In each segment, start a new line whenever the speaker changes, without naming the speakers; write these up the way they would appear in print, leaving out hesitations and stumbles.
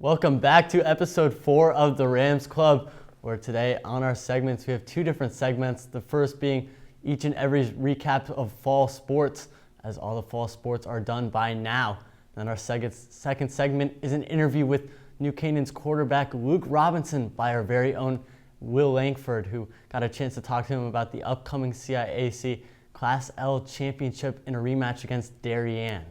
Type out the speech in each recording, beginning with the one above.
Welcome back to episode 4 of the Rams Club, where today on our segments we have two different segments. The first being each and every recap of fall sports, as all the fall sports are done by now. Then our second segment is an interview with New Canaan's quarterback Luke Robinson by our very own Will Langford, who got a chance to talk to him about the upcoming CIAC Class L Championship in a rematch against Darien.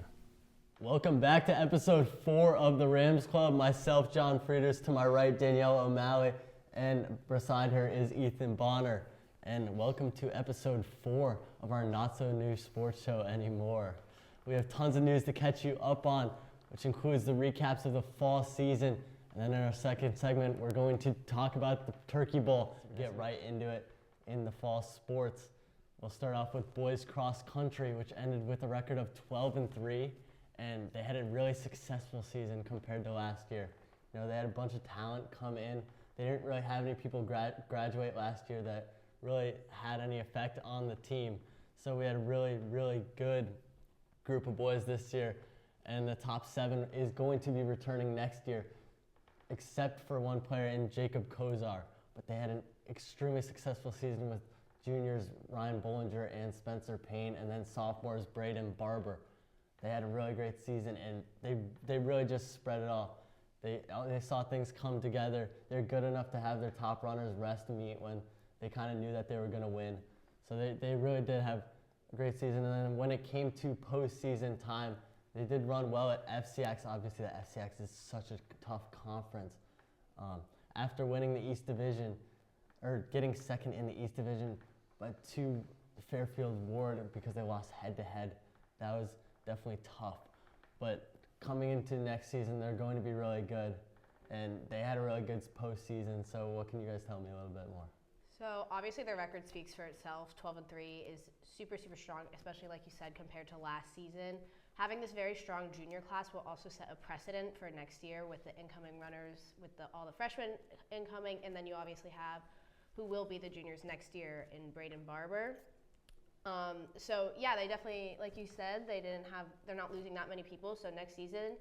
Welcome back to episode 4 of the Rams Club. Myself, John Frieders, to my right, Danielle O'Malley, and beside her is Ethan Bonner. And welcome to episode 4 of our not-so-new sports show anymore. We have tons of news to catch you up on, which includes the recaps of the fall season. And then in our second segment, we're going to talk about the Turkey Bowl, get right into it in the fall sports. We'll start off with boys cross country, which ended with a record of 12-3. And they had a really successful season compared to last year. You know, they had a bunch of talent come in. They didn't really have any people graduate last year that really had any effect on the team. So we had a really, really good group of boys this year. And the top 7 is going to be returning next year, except for one player in Jacob Kozar. But they had an extremely successful season with juniors Ryan Bollinger and Spencer Payne, and then sophomores Braden Barber. They had a really great season, and they really just spread it all. They saw things come together. They're good enough to have their top runners rest meet when they kind of knew that they were going to win. So they really did have a great season. And then when it came to postseason time, they did run well at FCX. Obviously, the FCX is such a tough conference. After winning the East Division, or getting second in the East Division, but to Fairfield Ward because they lost head-to-head, that was definitely tough. But coming into next season, they're going to be really good. And they had a really good postseason. So what can you guys tell me a little bit more?
So obviously their record speaks for itself. 12-3 is super, super strong, especially like you said, compared to last season. Having this very strong junior class will also set a precedent for next year with the incoming runners, with all the freshmen incoming, and then you obviously have who will be the juniors next year in Braden Barber. So yeah, they definitely, like you said, they're not losing that many people. So next season,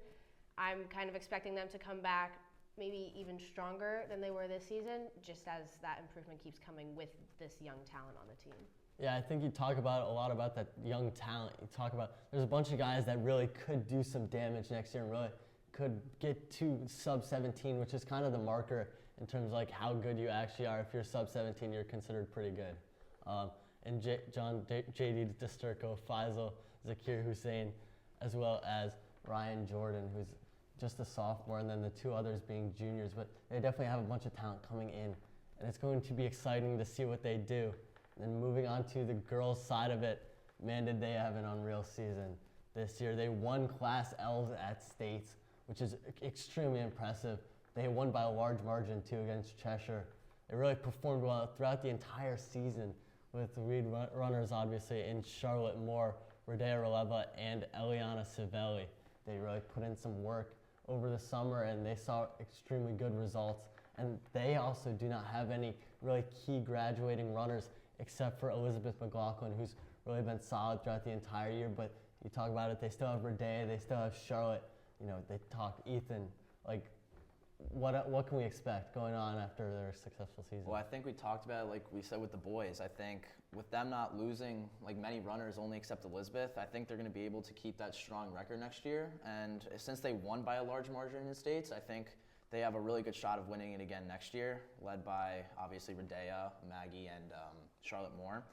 I'm kind of expecting them to come back maybe even stronger than they were this season, just as that improvement keeps coming with this young talent on the team.
Yeah, I think you talk about a lot about that young talent. You talk about there's a bunch of guys that really could do some damage next year and really could get to sub-17, which is kind of the marker in terms of like how good you actually are. If you're sub-17, you're considered pretty good. And J.D. Disturco, Faisal, Zakir Hussein, as well as Ryan Jordan, who's just a sophomore, and then the 2 others being juniors. But they definitely have a bunch of talent coming in, and it's going to be exciting to see what they do. And then moving on to the girls' side of it, man, did they have an unreal season this year. They won Class L's at States, which is extremely impressive. They won by a large margin, too, against Cheshire. They really performed well throughout the entire season, with the lead runners, obviously, in Charlotte Moore, Rodea Releva, and Eliana Civelli. They really put in some work over the summer, and they saw extremely good results. And they also do not have any really key graduating runners, except for Elizabeth McLaughlin, who's really been solid throughout the entire year. But you talk about it, they still have Rodea, they still have Charlotte. You know, they talk Ethan. Like, what can we expect going on after their successful season?
Well, I think we talked about it, like we said with the boys. I think with them not losing like many runners, only except Elizabeth, I think they're going to be able to keep that strong record next year. And since they won by a large margin in the States, I think they have a really good shot of winning it again next year, led by obviously Rodea, Maggie, and Charlotte Moore.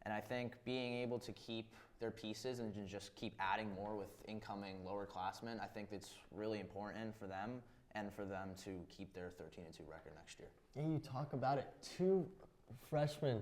And I think being able to keep their pieces and just keep adding more with incoming lower classmen, I think it's really important for them and for them to keep their 13-2 record next year.
And you talk about it, 2 freshmen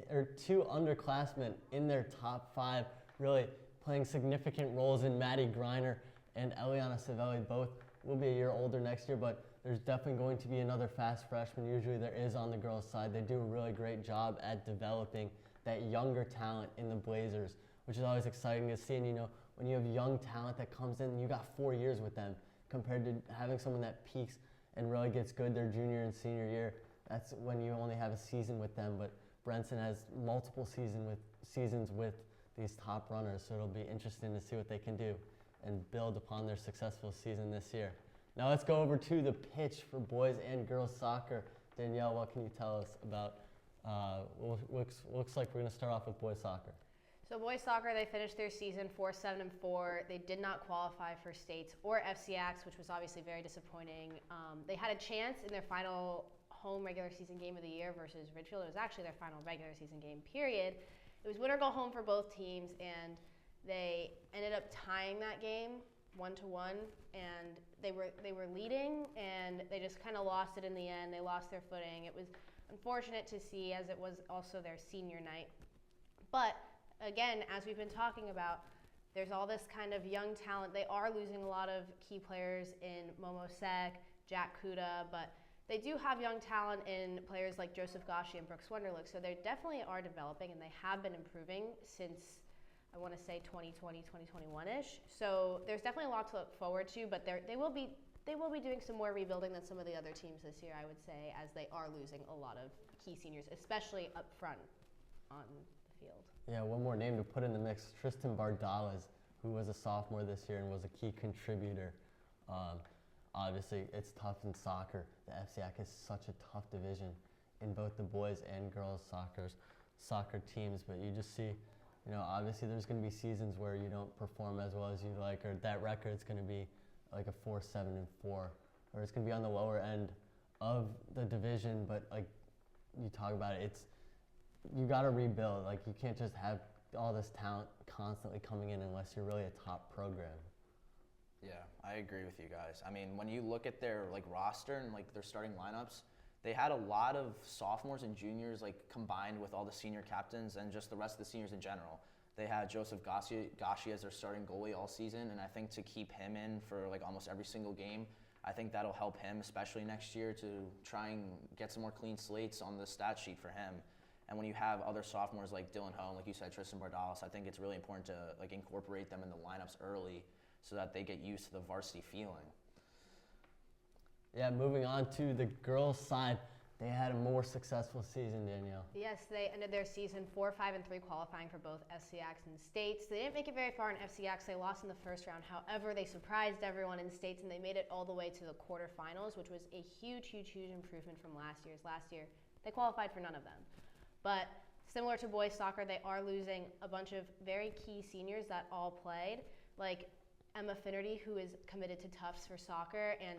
or 2 underclassmen in their top 5 really playing significant roles in Maddie Griner and Eliana Civelli. Both will be a year older next year, but there's definitely going to be another fast freshman. Usually there is on the girls' side. They do a really great job at developing that younger talent in the Blazers, which is always exciting to see. And you know, when you have young talent that comes in, you got 4 years with them, compared to having someone that peaks and really gets good their junior and senior year. That's when you only have a season with them. But Brenson has multiple seasons with these top runners, so it'll be interesting to see what they can do and build upon their successful season this year. Now let's go over to the pitch for boys and girls soccer. Danielle, what can you tell us about, looks like we're going to start off with boys soccer.
So boys soccer, they finished their season 4-7-4. They did not qualify for states or FCIACs, which was obviously very disappointing. They had a chance in their final home regular season game of the year versus Ridgefield. It was actually their final regular season game, period. It was win or go home for both teams, and they ended up tying that game 1-1, and they were leading, and they just kind of lost it in the end. They lost their footing. It was unfortunate to see, as it was also their senior night. But again, as we've been talking about, there's all this kind of young talent. They are losing a lot of key players in Momo Sek, Jack Kuda, but they do have young talent in players like Joseph Gashi and Brooks Wunderlich. So they definitely are developing, and they have been improving since, I want to say, 2020, 2021-ish. So there's definitely a lot to look forward to, but they will be doing some more rebuilding than some of the other teams this year, I would say, as they are losing a lot of key seniors, especially up front on the field.
Yeah, one more name to put in the mix, Tristan Bardales, who was a sophomore this year and was a key contributor. Obviously, it's tough in soccer. The FCIAC is such a tough division in both the boys and girls soccer teams, but you just see, obviously there's going to be seasons where you don't perform as well as you like, or that record's going to be like a 4-7-4, or it's going to be on the lower end of the division, but like you talk about it, you got to rebuild. Like, you can't just have all this talent constantly coming in unless you're really a top program.
Yeah, I agree with you guys. I mean, when you look at their roster and their starting lineups, they had a lot of sophomores and juniors combined with all the senior captains and just the rest of the seniors in general. They had Joseph Gashi as their starting goalie all season, and I think to keep him in for almost every single game, I think that'll help him, especially next year, to try and get some more clean slates on the stat sheet for him. And when you have other sophomores like Dylan Hone, like you said, Tristan Bardales, I think it's really important to incorporate them in the lineups early so that they get used to the varsity feeling.
Yeah, moving on to the girls' side, they had a more successful season, Danielle.
Yes, they ended their season 4-5-3, qualifying for both FCIACs and states. They didn't make it very far in FCIACs. They lost in the first round. However, they surprised everyone in states, and they made it all the way to the quarterfinals, which was a huge, huge, huge improvement from last year's. Last year, they qualified for none of them. But similar to boys soccer, they are losing a bunch of very key seniors that all played, like Emma Finnerty, who is committed to Tufts for soccer, and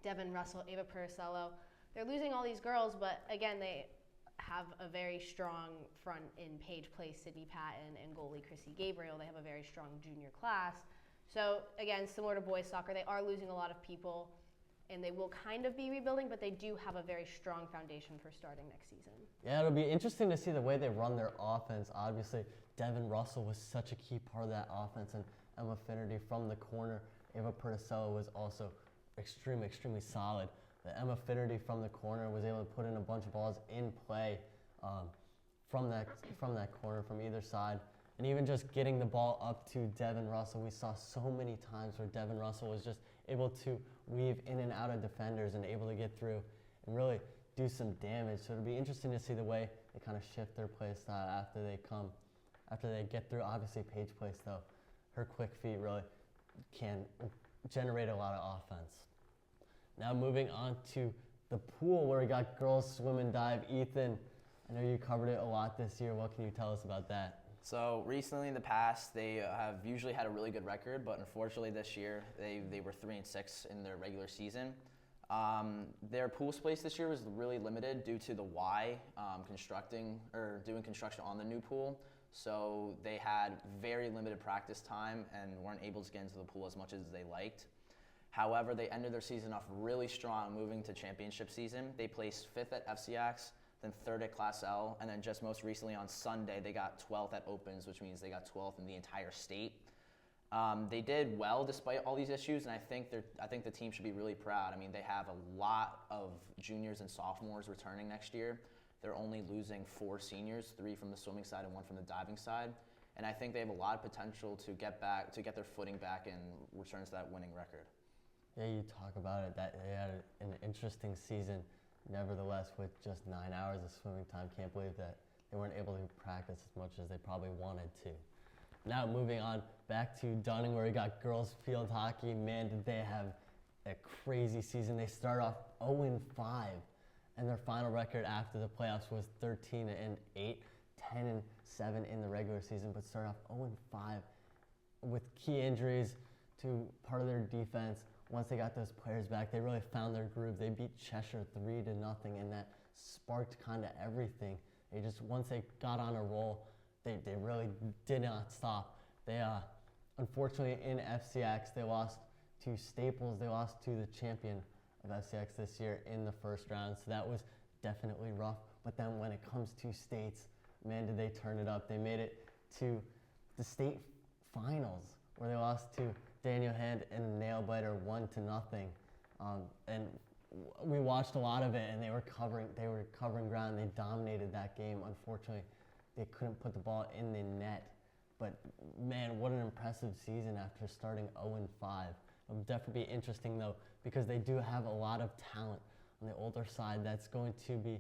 Devin Russell, Ava Pericello. They're losing all these girls, but again, they have a very strong front in Paige Place, Sydney Patton, and goalie Chrissy Gabriel. They have a very strong junior class. So again, similar to boys soccer, they are losing a lot of people, and they will kind of be rebuilding, but they do have a very strong foundation for starting next season.
Yeah, it'll be interesting to see the way they run their offense. Obviously, Devin Russell was such a key part of that offense, and Emma Finnerty from the corner. Ava Perticello was also extremely, extremely solid. The Emma Finnerty from the corner was able to put in a bunch of balls in play from that corner, from either side. And even just getting the ball up to Devin Russell, we saw so many times where Devin Russell was just able to weave in and out of defenders and able to get through and really do some damage. So it'll be interesting to see the way they kind of shift their play style after they get through. Obviously, Paige Place, though, her quick feet really can generate a lot of offense. Now moving on to the pool, where we got girls swim and dive. Ethan, I know you covered it a lot this year. What can you tell us about that?
So recently in the past, they have usually had a really good record, but unfortunately this year they were 3-6 in their regular season. Their pool space this year was really limited due to the Y doing construction on the new pool. So they had very limited practice time and weren't able to get into the pool as much as they liked. However, they ended their season off really strong, moving to championship season. They placed 5th at FCIACs, then 3rd at Class L, and then just most recently on Sunday, they got 12th at Opens, which means they got 12th in the entire state. They did well despite all these issues, and I think the team should be really proud. I mean, they have a lot of juniors and sophomores returning next year. They're only losing 4 seniors, 3 from the swimming side and 1 from the diving side. And I think they have a lot of potential to get their footing back and return to that winning record.
Yeah, you talk about it, that they had an interesting season. Nevertheless, with just 9 hours of swimming time, can't believe that they weren't able to practice as much as they probably wanted to. Now moving on back to Dunning, where we got girls field hockey. Man, did they have a crazy season. They started off 0-5, and their final record after the playoffs was 13-8, 10-7 in the regular season, but started off 0-5 with key injuries to part of their defense. Once they got those players back, they really found their groove. They beat Cheshire 3-0, and that sparked kind of everything. They just, once they got on a roll, they really did not stop. They unfortunately in FCX they lost to Staples. They lost to the champion of FCX this year in the first round, so that was definitely rough. But then when it comes to states, man, did they turn it up. They made it to the state finals where they lost to Daniel Hand in a nail biter 1-0. And we watched a lot of it, and they were covering ground. They dominated that game. Unfortunately, they couldn't put the ball in the net. But man, what an impressive season after starting 0-5. It'll definitely be interesting though, because they do have a lot of talent on the older side that's going to be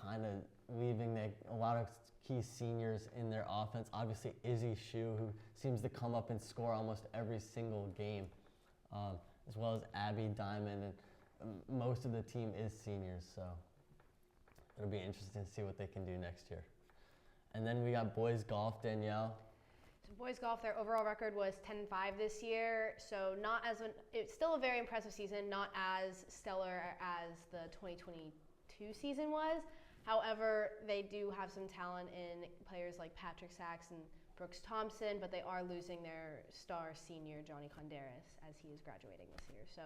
kind of leaving a lot of key seniors in their offense. Obviously, Izzy Shue, who seems to come up and score almost every single game, as well as Abby Diamond, and most of the team is seniors, so it'll be interesting to see what they can do next year. And then we got boys golf, Danielle.
So boys golf, their overall record was 10-5 this year, so it's still a very impressive season, not as stellar as the 2022 season was. However, they do have some talent in players like Patrick Sachs and Brooks Thompson, but they are losing their star senior, Johnny Conderas, as he is graduating this year. So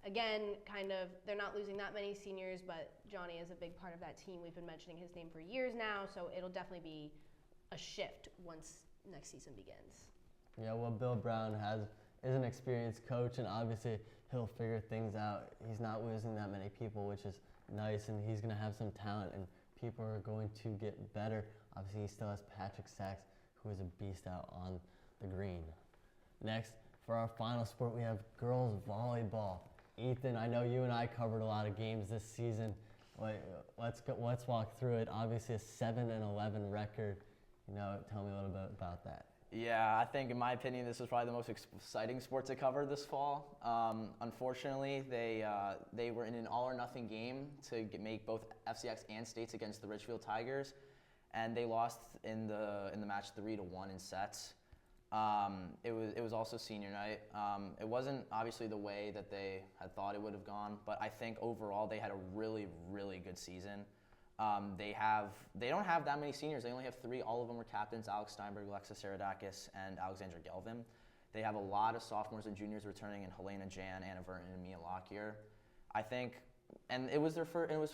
again, they're not losing that many seniors, but Johnny is a big part of that team. We've been mentioning his name for years now, so it'll definitely be a shift once next season begins.
Yeah, well, Bill Brown is an experienced coach, and obviously he'll figure things out. He's not losing that many people, which is nice, and he's going to have some talent, and people are going to get better. Obviously, he still has Patrick Sachs, who is a beast out on the green. Next, for our final sport, we have girls volleyball. Ethan, I know you and I covered a lot of games this season. Let's walk through it. Obviously, a 7-11 record. Tell me a little bit about that.
Yeah, I think in my opinion, this was probably the most exciting sport to cover this fall. Unfortunately, they were in an all-or-nothing game to make both FCX and states against the Richfield Tigers, and they lost in the match 3-1 in sets. It was also senior night. It wasn't obviously the way that they had thought it would have gone, but I think overall they had a really, really good season. They don't have that many seniors. They only have 3. All of them were captains: Alex Steinberg, Alexis Saradakis, and Alexandra Gelvin. They have a lot of sophomores and juniors returning in Helena Jan, Anna Verton, and Mia Lockyer. I think, and it was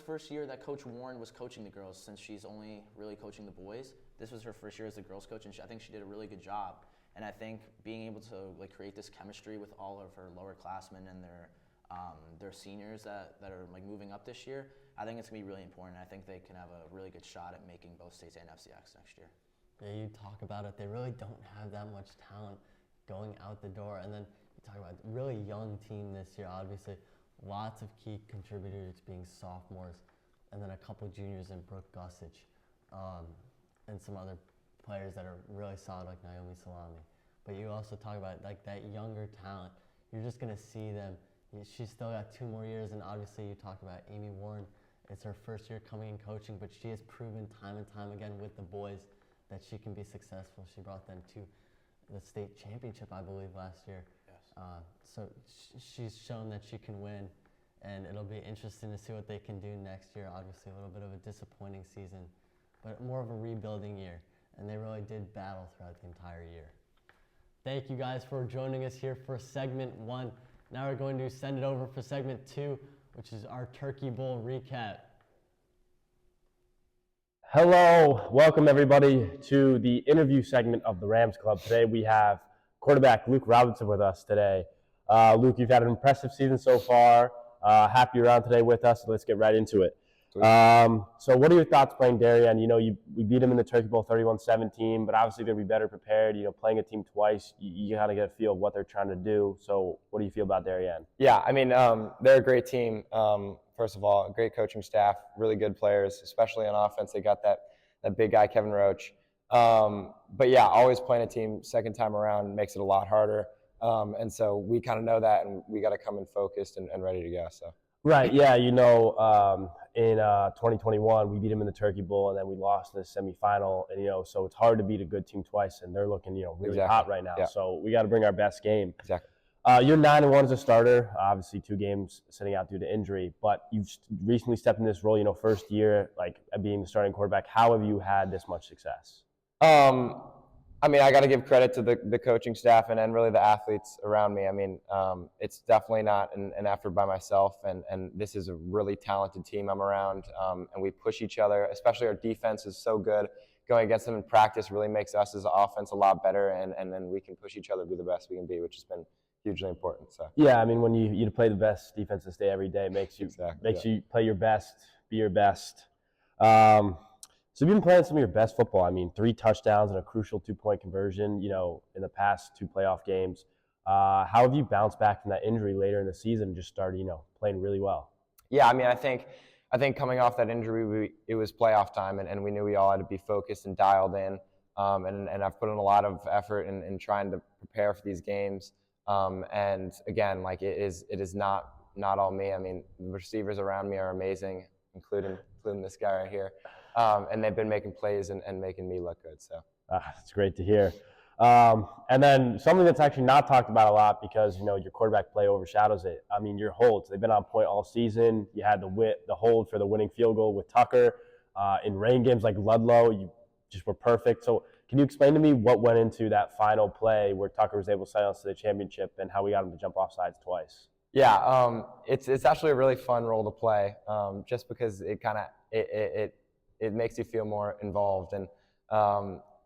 first year that Coach Warren was coaching the girls, since she's only really coaching the boys. This was her first year as the girls coach, and I think she did a really good job. And I think being able to create this chemistry with all of her lower classmen and their seniors that are moving up this year, I think it's going to be really important. I think they can have a really good shot at making both states and FCX next year.
Yeah, you talk about it. They really don't have that much talent going out the door. And then you talk about a really young team this year. Obviously, lots of key contributors being sophomores, and then a couple juniors in Brooke Gossage, and some other players that are really solid, like Naomi Salami. But you also talk about that younger talent. You're just going to see them. She's still got 2 more years, and obviously you talk about Amy Warren. It's her first year coming in coaching, but she has proven time and time again with the boys that she can be successful. She brought them to the state championship, I believe, last year.
Yes.
So she's shown that she can win, and it'll be interesting to see what they can do next year. Obviously, a little bit of a disappointing season, but more of a rebuilding year, and they really did battle throughout the entire year. Thank you guys for joining us here for segment 1. Now we're going to send it over for segment 2, which is our Turkey Bowl recap.
Hello, welcome everybody to the interview segment of the Rams Club. Today we have quarterback Luke Robinson with us today. Luke, you've had an impressive season so far. Happy you're on today with us, so let's get right into it. So what are your thoughts playing Darien? We beat them in the Turkey Bowl 31-17, but obviously they're going to be better prepared. Playing a team twice, you kind of get a feel of what they're trying to do. So what do you feel about Darien?
Yeah, they're a great team. First of all, a great coaching staff, really good players, especially on offense. They got that big guy, Kevin Roach. But yeah, always playing a team second time around makes it a lot harder. And so we kind of know that, and we got to come in focused and ready to go. So.
Right, yeah, in 2021, we beat them in the Turkey Bowl, and then we lost in the semifinal. And, so it's hard to beat a good team twice, and they're looking, really
Exactly.
hot right now.
Yeah.
So we got to bring our best game.
Exactly.
You're 9-1 as a starter, obviously 2 games sitting out due to injury, but you've recently stepped in this role, first year, being the starting quarterback. How have you had this much success?
I got to give credit to the coaching staff and really the athletes around me. It's definitely not an effort by myself, and this is a really talented team I'm around, and we push each other, especially our defense is so good. Going against them in practice really makes us as an offense a lot better, and then we can push each other to be the best we can be, which has been hugely important. So.
Yeah, when you play the best defense this day every day, makes you you play your best, be your best. So you've been playing some of your best football. 3 touchdowns and a crucial 2-point conversion, in the past 2 playoff games. How have you bounced back from that injury later in the season and just started, playing really well?
Yeah, I think coming off that injury, it was playoff time, and we knew we all had to be focused and dialed in. And I've put in a lot of effort in trying to prepare for these games. And again, it is not all me. The receivers around me are amazing, including this guy right here. And they've been making plays and making me look good. So
that's great to hear. And then something that's actually not talked about a lot because your quarterback play overshadows it. Your holds. They've been on point all season. You had the hold for the winning field goal with Tucker. In rain games like Ludlow, you just were perfect. So can you explain to me what went into that final play where Tucker was able to sign us to the championship and how we got him to jump off sides twice?
Yeah, it's actually a really fun role to play, just because it makes you feel more involved. And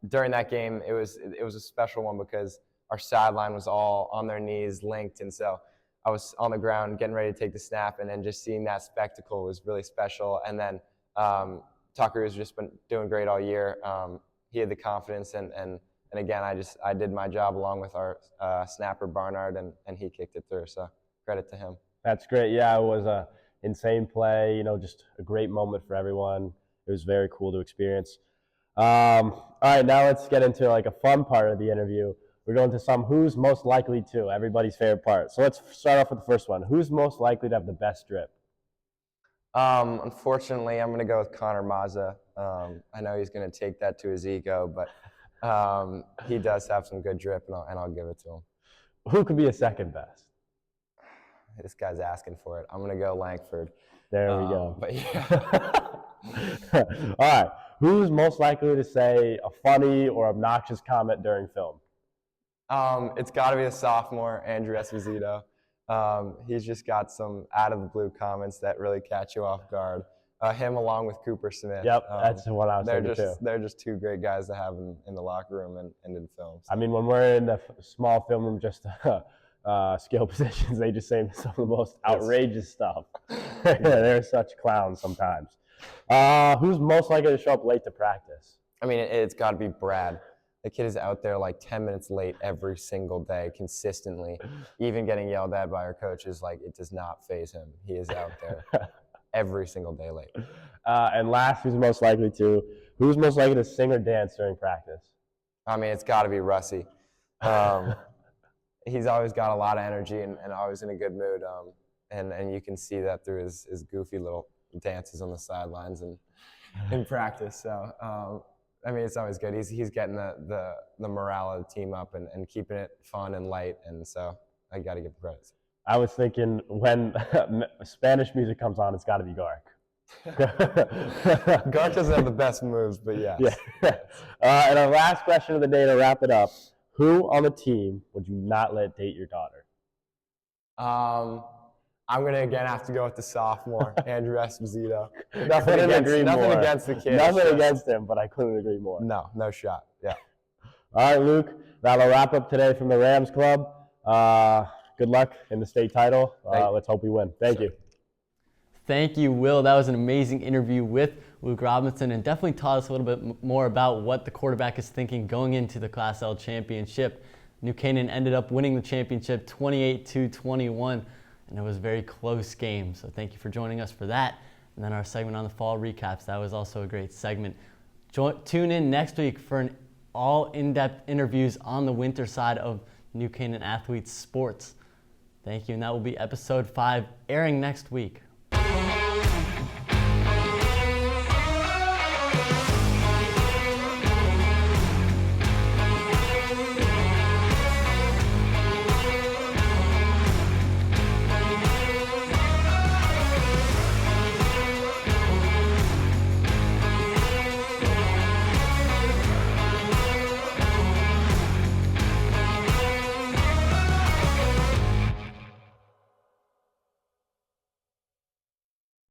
during that game, it was a special one because our sideline was all on their knees, linked, and so I was on the ground getting ready to take the snap, and then just seeing that spectacle was really special. And then Tucker has just been doing great all year. He had the confidence, and again, I did my job along with our snapper Barnard, and he kicked it through. So credit to him.
That's great. Yeah, it was a insane play. Just a great moment for everyone. It was very cool to experience. All right, now let's get into a fun part of the interview. We're going to some who's most likely to, everybody's favorite part. So let's start off with the first one. Who's most likely to have the best drip?
Unfortunately, I'm going to go with Connor Mazza. I know he's going to take that to his ego, but he does have some good drip, and I'll give it to him.
Who could be a second best?
This guy's asking for it. I'm going to go Langford.
There we go.
But yeah.
All right. Who's most likely to say a funny or obnoxious comment during film?
It's got to be a sophomore, Andrew Esposito. He's just got some out-of-the-blue comments that really catch you off guard. Him along with Cooper Smith.
Yep, that's what I was thinking too.
They're just 2 great guys to have in the locker room and in film. So.
When we're in the small film room, just skill positions, they just say some of the most outrageous stuff. They're such clowns sometimes. Who's most likely to show up late to practice?
It's got to be Brad. The kid is out there 10 minutes late every single day, consistently. Even getting yelled at by our coaches, it does not faze him. He is out there every single day late.
And last, who's most likely to sing or dance during practice?
It's got to be Russie. He's always got a lot of energy and always in a good mood. And you can see that through his goofy little dances on the sidelines and in practice. So, it's always good. He's getting the morale of the team up and keeping it fun and light. And so I got to give credit.
I was thinking when Spanish music comes on, it's got to be Gark.
Gark doesn't have the best moves, but yes.
Yeah. And our last question of the day to wrap it up. Who on the team would you not let date your daughter?
I'm going to again have to go with the sophomore, Andrew Esposito. Nothing against the kid.
Nothing against him, but I couldn't agree more.
No shot. Yeah.
All right, Luke, that'll wrap up today from the Rams Club. Good luck in the state title. Let's hope we win. Thank you.
Thank you, Will. That was an amazing interview with Luke Robinson and definitely taught us a little bit more about what the quarterback is thinking going into the Class L championship. New Canaan ended up winning the championship 28-21, and it was a very close game. So thank you for joining us for that. And then our segment on the fall recaps, that was also a great segment. Tune in next week for all in-depth interviews on the winter side of New Canaan Athletes Sports. Thank you, and that will be episode 5 airing next week.